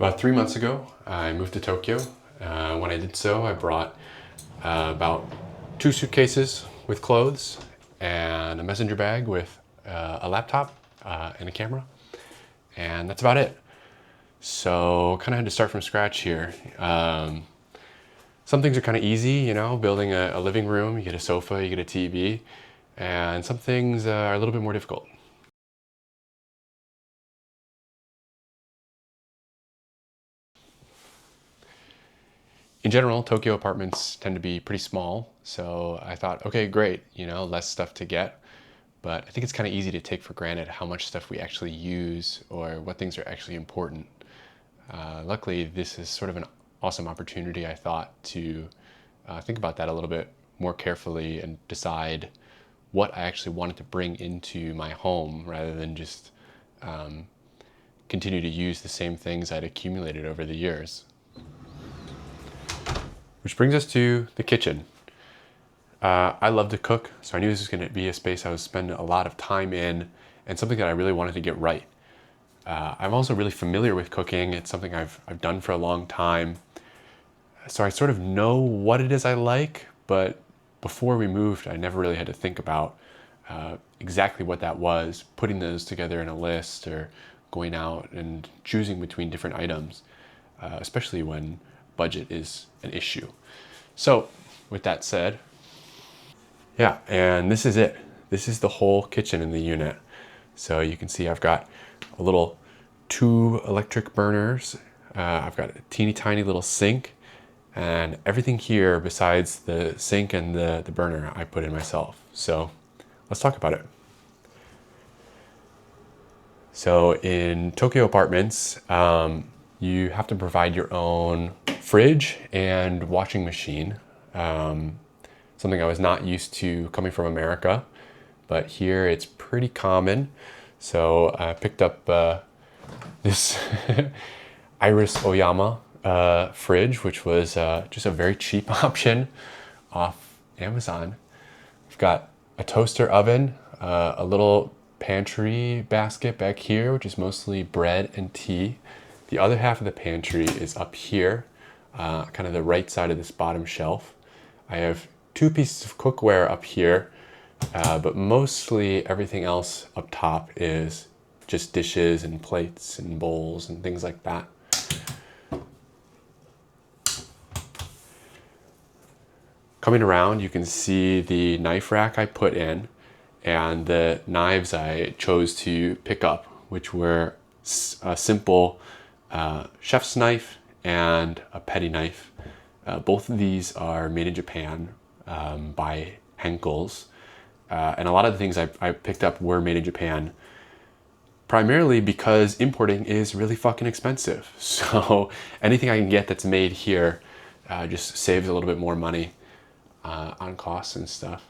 About 3 months ago, I moved to Tokyo. When I did so, I brought about 2 suitcases with clothes and a messenger bag with a laptop and a camera, and that's about it. So kind of had to start from scratch here. Some things are kind of easy, you know, building a living room, you get a sofa, you get a TV, and some things are a little bit more difficult. In general, Tokyo apartments tend to be pretty small, so I thought, okay, great, you know, less stuff to get. But I think it's kind of easy to take for granted how much stuff we actually use or what things are actually important. Luckily, this is sort of an awesome opportunity, I thought, to think about that a little bit more carefully and decide what I actually wanted to bring into my home rather than just continue to use the same things I'd accumulated over the years. Which brings us to the kitchen. I love to cook, so I knew this was going to be a space I was spending a lot of time in and something that I really wanted to get right. I'm also really familiar with cooking. It's something I've done for a long time. So I sort of know what it is I like, but before we moved, I never really had to think about exactly what that was, putting those together in a list or going out and choosing between different items, especially when budget is an issue. So with that said, yeah, and this is it. This is the whole kitchen in the unit. So you can see I've got a little 2 electric burners. I've got a teeny tiny little sink, and everything here besides the sink and the burner I put in myself. So let's talk about it. So in Tokyo apartments, you have to provide your own fridge and washing machine. Something I was not used to coming from America, but here it's pretty common. So I picked up this Iris Oyama fridge, which was just a very cheap option off Amazon. I've got a toaster oven, a little pantry basket back here, which is mostly bread and tea. The other half of the pantry is up here, kind of the right side of this bottom shelf. I have 2 pieces of cookware up here, but mostly everything else up top is just dishes and plates and bowls and things like that. Coming around, you can see the knife rack I put in and the knives I chose to pick up, which were a simple chef's knife and a petty knife. Both of these are made in Japan by Henckels. And a lot of the things I picked up were made in Japan, primarily because importing is really fucking expensive. So anything I can get that's made here just saves a little bit more money on costs and stuff.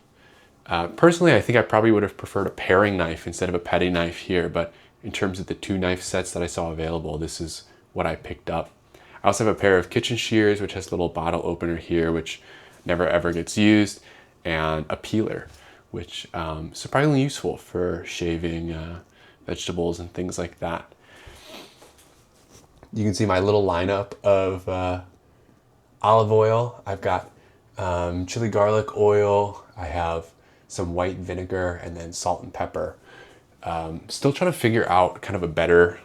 Personally, I think I probably would have preferred a paring knife instead of a petty knife here, but in terms of the 2 knife sets that I saw available, this is what I picked up. I also have a pair of kitchen shears, which has a little bottle opener here, which never ever gets used, and a peeler, which is surprisingly useful for shaving vegetables and things like that. You can see my little lineup of olive oil. I've got chili garlic oil. I have some white vinegar and then salt and pepper. Still trying to figure out kind of a better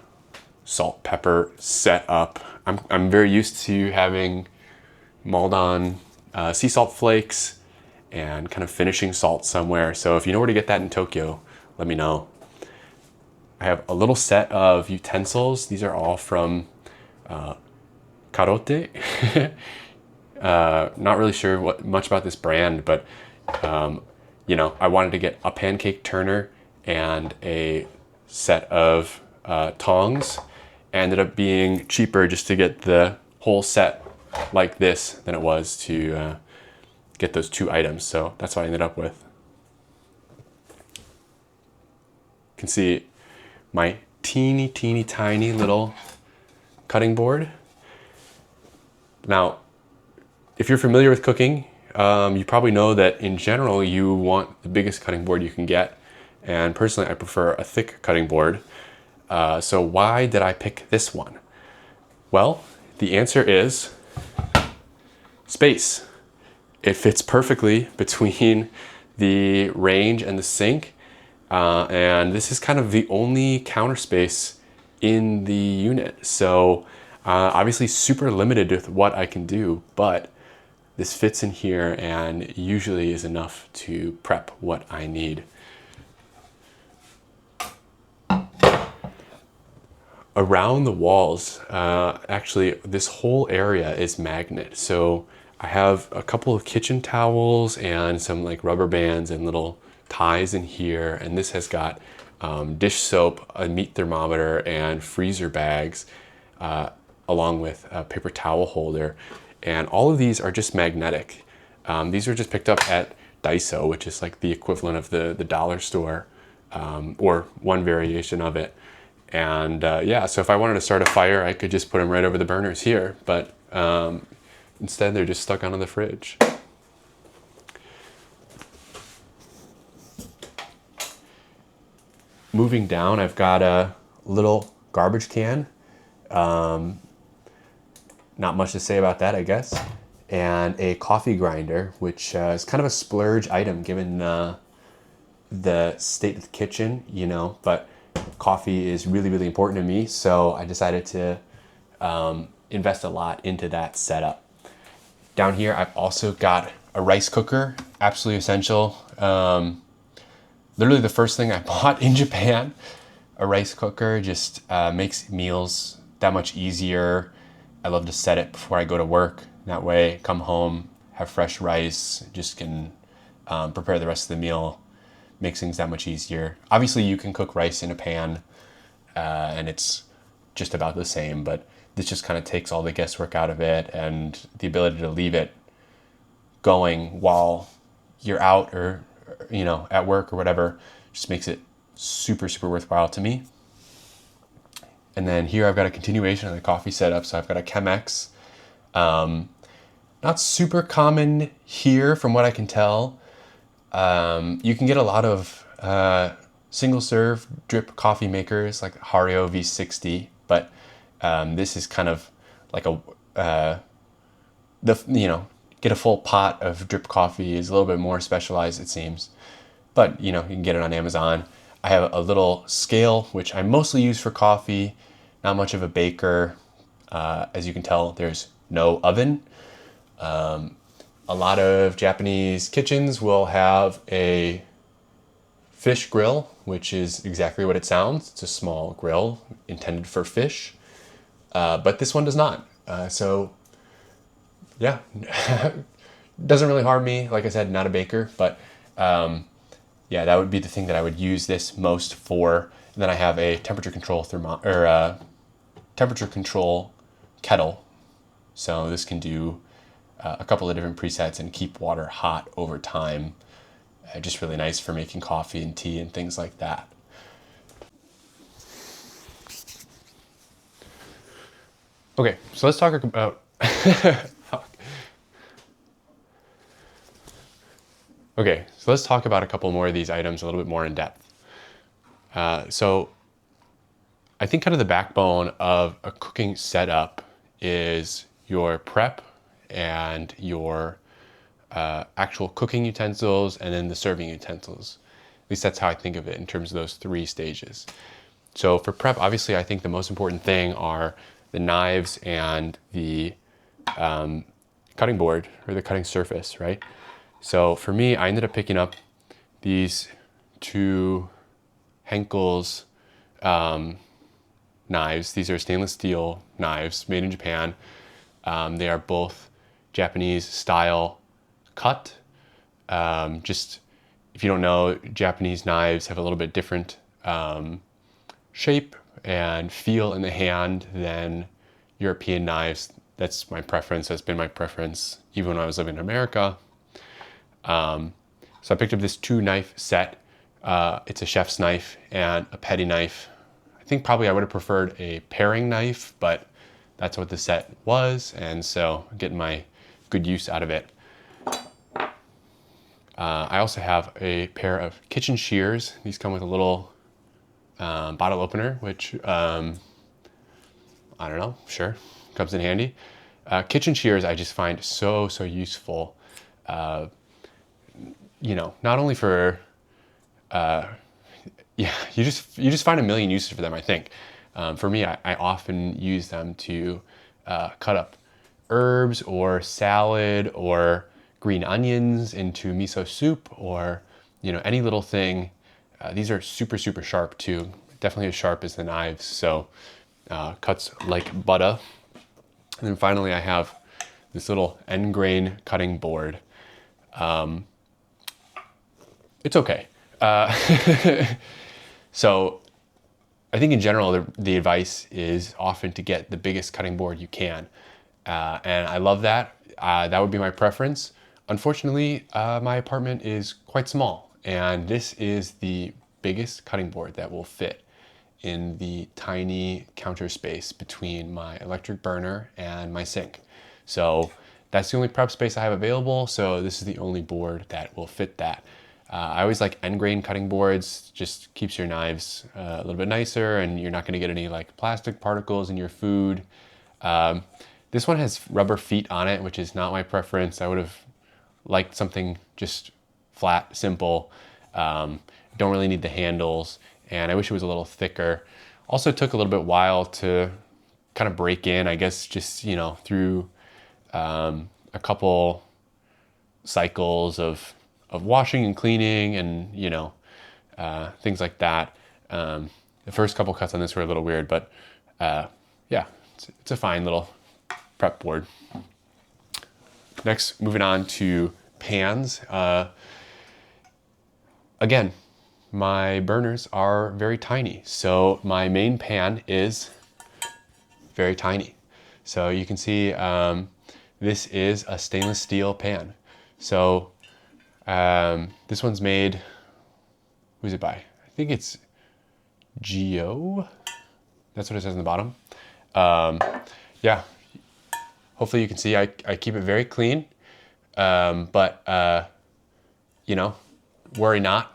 salt pepper setup. I'm very used to having Maldon sea salt flakes and kind of finishing salt somewhere. So if you know where to get that in Tokyo, let me know. I have a little set of utensils. These are all from Karote. Not really sure much about this brand, but you know, I wanted to get a pancake turner and a set of tongs. Ended up being cheaper just to get the whole set like this than it was to get those 2 items. So that's what I ended up with. You can see my teeny tiny little cutting board. Now, if you're familiar with cooking, you probably know that in general you want the biggest cutting board you can get, and personally I prefer a thick cutting board. So why did I pick this one? Well, the answer is space. It fits perfectly between the range and the sink. And this is kind of the only counter space in the unit. So obviously super limited with what I can do, but this fits in here and usually is enough to prep what I need. Around the walls, actually this whole area is magnet. So I have a couple of kitchen towels and some like rubber bands and little ties in here. And this has got dish soap, a meat thermometer, and freezer bags, along with a paper towel holder. And all of these are just magnetic. These are just picked up at Daiso, which is like the equivalent of the dollar store, or one variation of it. And yeah, so if I wanted to start a fire, I could just put them right over the burners here, but instead they're just stuck onto the fridge. Moving down, I've got a little garbage can. Not much to say about that, I guess. And a coffee grinder, which is kind of a splurge item given the state of the kitchen, you know, but coffee is really, really important to me. So I decided to invest a lot into that setup. Down here, I've also got a rice cooker, absolutely essential. Literally the first thing I bought in Japan, a rice cooker just makes meals that much easier. I love to set it before I go to work. That way, come home, have fresh rice, just can prepare the rest of the meal. Makes things that much easier. Obviously, you can cook rice in a pan, and it's just about the same, but this just kind of takes all the guesswork out of it, and the ability to leave it going while you're out or you know, at work or whatever, just makes it super, super worthwhile to me. And then here I've got a continuation of the coffee setup. So I've got a Chemex. Not super common here from what I can tell. You can get a lot of single serve drip coffee makers like Hario V60, but this is kind of like get a full pot of drip coffee is a little bit more specialized, it seems. But, you know, you can get it on Amazon. I have a little scale, which I mostly use for coffee, not much of a baker. As you can tell, there's no oven. A lot of Japanese kitchens will have a fish grill, which is exactly what it sounds. It's a small grill intended for fish, but this one does not. So yeah, doesn't really harm me. Like I said, not a baker, but yeah, that would be the thing that I would use this most for. And then I have a temperature control temperature control kettle. So this can do a couple of different presets and keep water hot over time. Just really nice for making coffee and tea and things like that. Okay, so let's talk about Okay, so let's talk about a couple more of these items a little bit more in depth. So I think kind of the backbone of a cooking setup is your prep and your actual cooking utensils and then the serving utensils. At least that's how I think of it in terms of those three stages. So for prep, obviously, I think the most important thing are the knives and the cutting board or the cutting surface, right? So for me, I ended up picking up these two Henkel's knives. These are stainless steel knives made in Japan. They are both Japanese style cut. Just if you don't know, Japanese knives have a little bit different shape and feel in the hand than European knives. That's my preference. That's been my preference even when I was living in America. So I picked up this 2-knife set. It's a chef's knife and a petty knife. I think probably I would have preferred a paring knife, but that's what the set was, and so I'm getting my good use out of it. I also have a pair of kitchen shears. These come with a little bottle opener, which I'll I don't know, sure, comes in handy. Kitchen shears I just find so useful. Not only for yeah, you just find a million uses for them. I think for me, I often use them to cut up herbs or salad or green onions into miso soup, or any little thing. These are super sharp too, definitely as sharp as the knives, so cuts like butter. And then finally I have this little end grain cutting board. It's okay. So I think in general, the advice is often to get the biggest cutting board you can. And I love that. That would be my preference. Unfortunately, my apartment is quite small, and this is the biggest cutting board that will fit in the tiny counter space between my electric burner and my sink. So that's the only prep space I have available. So this is the only board that will fit that. I always like end grain cutting boards, just keeps your knives a little bit nicer, and you're not gonna get any like plastic particles in your food. This one has rubber feet on it, which is not my preference. I would have liked something just flat, simple. Don't really need the handles, and I wish it was a little thicker. Also took a little bit while to kind of break in, I guess, just through a couple cycles of washing and cleaning, and things like that. The first couple cuts on this were a little weird, but yeah, it's a fine little prep board. Next, moving on to pans. Again, my burners are very tiny, so my main pan is very tiny. So you can see this is a stainless steel pan. So this one's made, who's it by? I think it's Geo. That's what it says on the bottom. Yeah, hopefully you can see I keep it very clean, but worry not.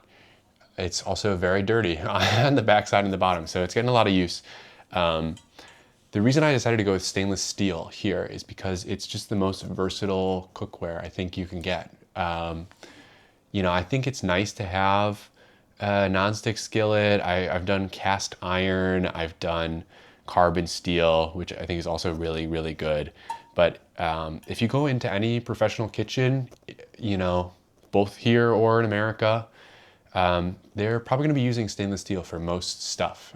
It's also very dirty on the backside and the bottom, so it's getting a lot of use. The reason I decided to go with stainless steel here is because it's just the most versatile cookware I think you can get. I think it's nice to have a nonstick skillet. I've done cast iron, I've done carbon steel, which I think is also really good. But if you go into any professional kitchen, both here or in America, they're probably going to be using stainless steel for most stuff.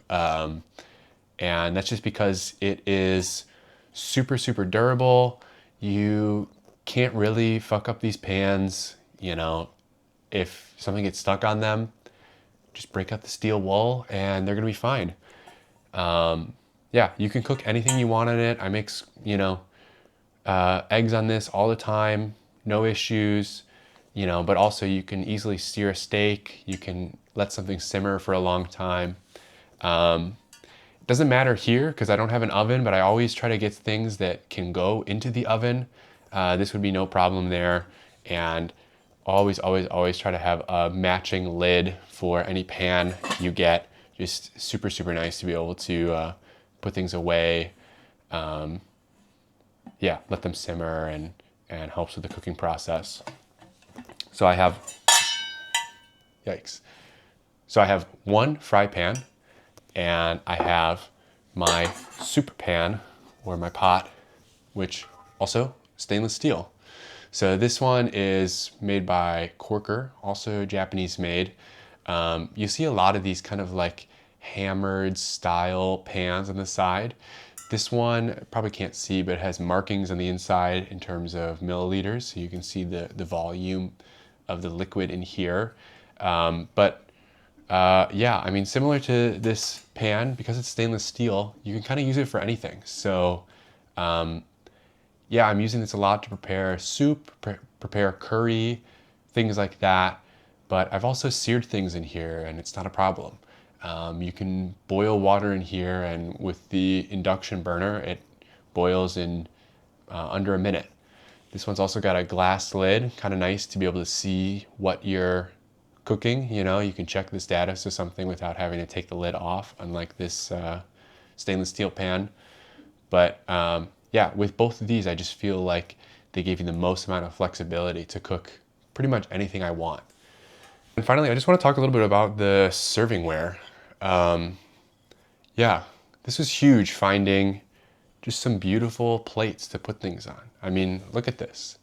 And that's just because it is super durable. You can't really fuck up these pans. If something gets stuck on them, just break out the steel wool and they're gonna be fine. Yeah, you can cook anything you want in it. I make, eggs on this all the time, no issues, but also you can easily sear a steak. You can let something simmer for a long time. It doesn't matter here because I don't have an oven, but I always try to get things that can go into the oven. This would be no problem there. And always try to have a matching lid for any pan you get. Just super nice to be able to put things away. Yeah, let them simmer and helps with the cooking process. So I have, yikes. So I have one fry pan, and I have my soup pan or my pot, which also stainless steel. So this one is made by Corker, also Japanese made. You see a lot of these kind of like hammered style pans on the side. This one probably can't see, but it has markings on the inside in terms of milliliters, so you can see the volume of the liquid in here. Yeah, I mean, similar to this pan, because it's stainless steel, you can kind of use it for anything. So yeah, I'm using this a lot to prepare soup, prepare curry, things like that. But I've also seared things in here, and it's not a problem. You can boil water in here, and with the induction burner, it boils in under a minute. This one's also got a glass lid, kind of nice to be able to see what you're cooking. You can check the status of something without having to take the lid off, unlike this stainless steel pan. But yeah, with both of these, I just feel like they gave you the most amount of flexibility to cook pretty much anything I want. And finally, I just want to talk a little bit about the servingware. Yeah, this was huge, finding just some beautiful plates to put things on. I mean, look at this.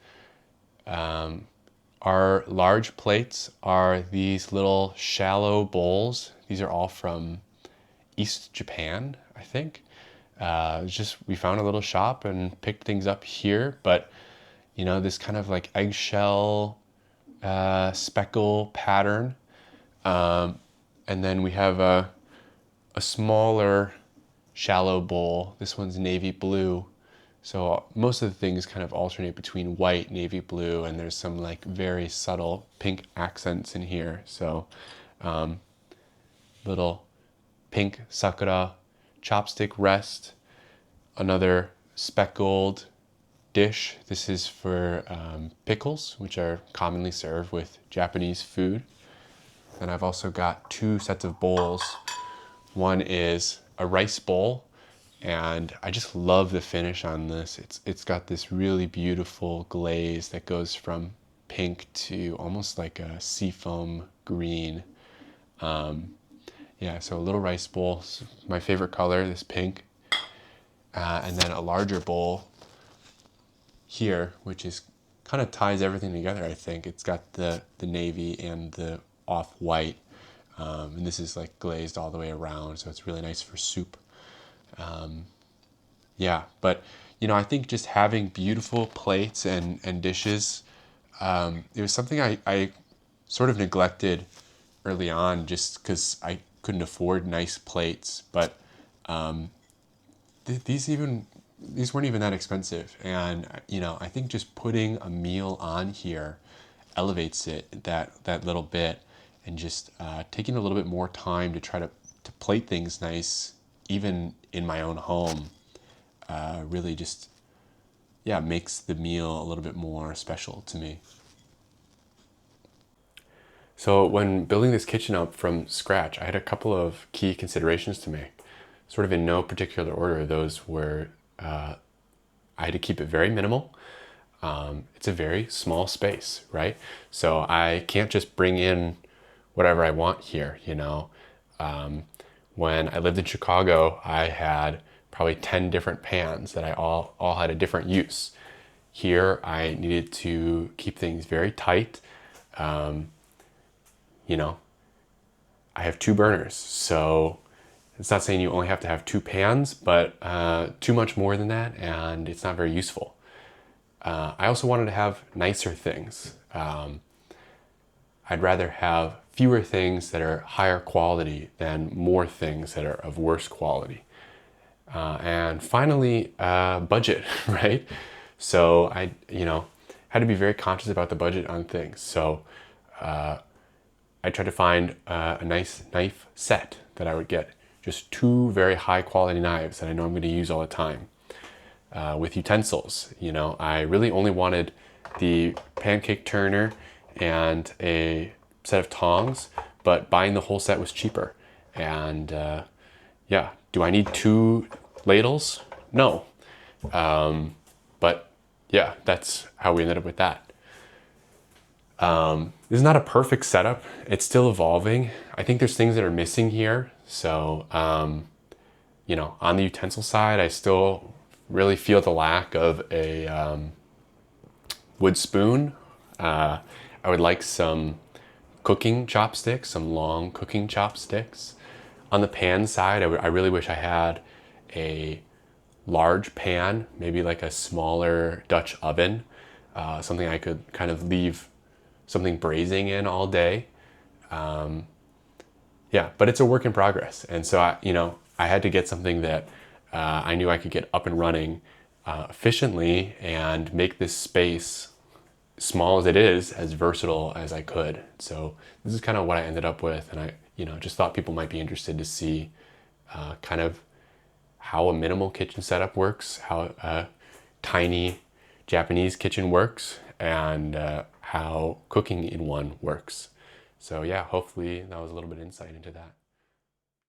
Our large plates are these little shallow bowls. These are all from East Japan, I think. Just we found a little shop and picked things up here, but you know, this kind of like eggshell speckle pattern. And then we have a smaller shallow bowl. This one's navy blue. So most of the things kind of alternate between white, navy blue, and there's some like very subtle pink accents in here. So little pink sakura chopstick rest, another speckled dish. This is for pickles, which are commonly served with Japanese food. Then I've also got two sets of bowls. One is a rice bowl, and I just love the finish on this. It's got this really beautiful glaze that goes from pink to almost like a seafoam green. Yeah, so a little rice bowl, my favorite color, this pink. And then a larger bowl here, which is kind of ties everything together, I think. It's got the navy and the off-white. And this is like glazed all the way around, so it's really nice for soup. Yeah, but you know, I think just having beautiful plates and dishes, it was something I sort of neglected early on just because I couldn't afford nice plates. But these weren't even that expensive, and you know, I think just putting a meal on here elevates it that little bit, and just taking a little bit more time to try to plate things nice, even in my own home, really just, yeah, makes the meal a little bit more special to me. So when building this kitchen up from scratch, I had a couple of key considerations to make. Sort of in no particular order, those were I had to keep it very minimal. It's a very small space, right? So I can't just bring in whatever I want here, you know. When I lived in Chicago, I had probably 10 different pans that I all had a different use. Here, I needed to keep things very tight. You know, I have two burners, so it's not saying you only have to have two pans, but too much more than that, and it's not very useful. I also wanted to have nicer things. I'd rather have fewer things that are higher quality than more things that are of worse quality. And finally, budget, right? So I, you know, had to be very conscious about the budget on things. So I tried to find a nice knife set that I would get. Just two very high quality knives that I know I'm going to use all the time. With utensils, you know, I really only wanted the pancake turner and a set of tongs, but buying the whole set was cheaper. And yeah, do I need two ladles? No. But yeah, that's how we ended up with that. This is not a perfect setup. It's still evolving. I think there's things that are missing here. So, you know, on the utensil side, I still really feel the lack of a wood spoon. I would like some cooking chopsticks, some long cooking chopsticks. On the pan side, I really wish I had a large pan, maybe like a smaller Dutch oven, something I could kind of leave something braising in all day. Yeah, but it's a work in progress. And so, I had to get something that I knew I could get up and running efficiently and make this space, small as it is, as versatile as I could. So this is kind of what I ended up with. And I, just thought people might be interested to see kind of how a minimal kitchen setup works, how a tiny Japanese kitchen works, and how cooking in one works. So yeah, hopefully that was a little bit of insight into that.